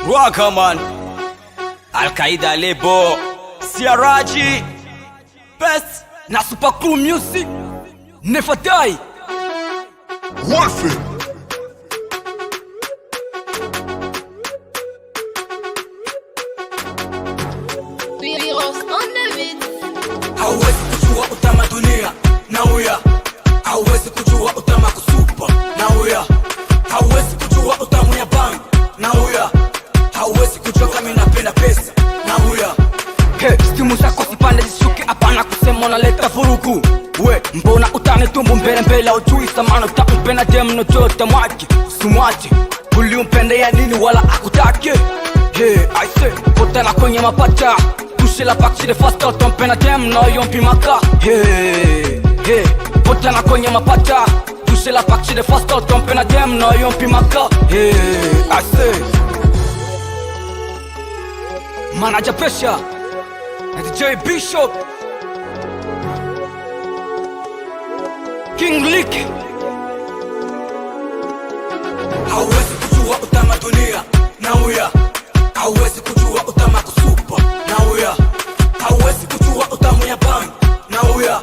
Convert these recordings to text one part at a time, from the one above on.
Ragaman, Al-Qaeda Lebo, Siaraji, Best, na Super Crew Music, Never Die, Warfare. hauwezi kujua utamaduni na uya, hauwezi kujua utama kusupa na uya, hauwezi kujua utamu ya bang na uya, hauwezi kujua kama napenda pesa na uya. Hey, stimu zako sipande zishuke, apana kusema unaleta vurugu. We, mbona utane tumbu mbele mbele ujui samano utampenda dem no jota mwaki usumwache, uliumpende ya nini wala akutake. Hey, I say, potela kwenye mapacha toucher la partie de fast out, on peine à dem, no yompi maka. Hey, hey, potela kwenye mapacha toucher la partie de fast out, on peine à dem, no yompi maka. Hey, I say, Manager Pressure and DJ Bishop, King Lick. Hauwezi kujua utamaduni na uya, hauwezi kujua utama kusupa na uya, hauwezi kujua utamu ya bang na uya,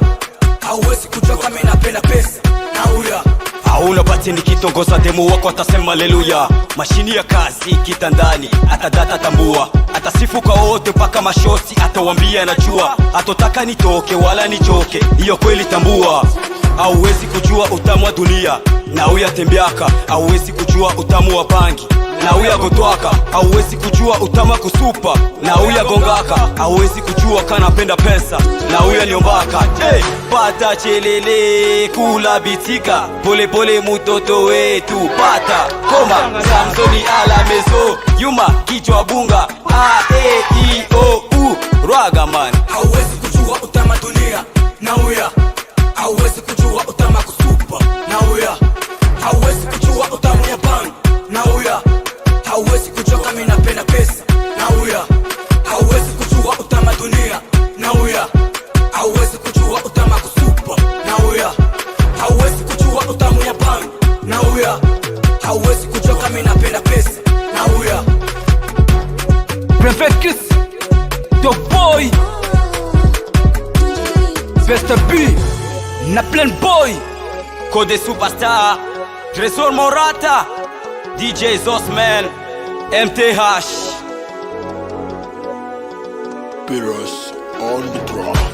hauwezi kujua kama napenda pesa na uya. Hauna bati nikitongoza demo wako atasema haleluya. Mashini ya kazi kitandani atadata tambua, atasifu kwa wote mpaka mashosi atawambia najua, atotaka nitoke wala nichoke, hiyo kweli tambua. Hauwezi kujua utamu wa dunia na uya tembeaka, hauwezi kujua utamu wa bangi na uya gotwaka, hauwezi kujua utamu kusupa na uya gongaka, hauwezi kujua kanapenda pesa na uya niombaka. Hey, pata chelele kula bitika, pole pole mutoto wetu pata koma, Samsoni ala mezo yuma kichwa bunga A-E-I-O-U Ragaman. Hauwezi kujua utamaduni na uya, hauwezi kujua utamu kusupa na uya, hauwezi kujua utamu ya bang na uya, hauwezi kujua kama napenda pesa na uya, hauwezi kujua utamaduni na uya, hauwezi kujua utamu kusupa na uya, hauwezi kujua utamu ya bang na uya, hauwezi kujua kama napenda pesa na uya. Perfect Kiss, The Boy, Best B, na Plan Boy, Code Superstar, Tresor Morata, DJ Zosman, MTH. Pillars on the track.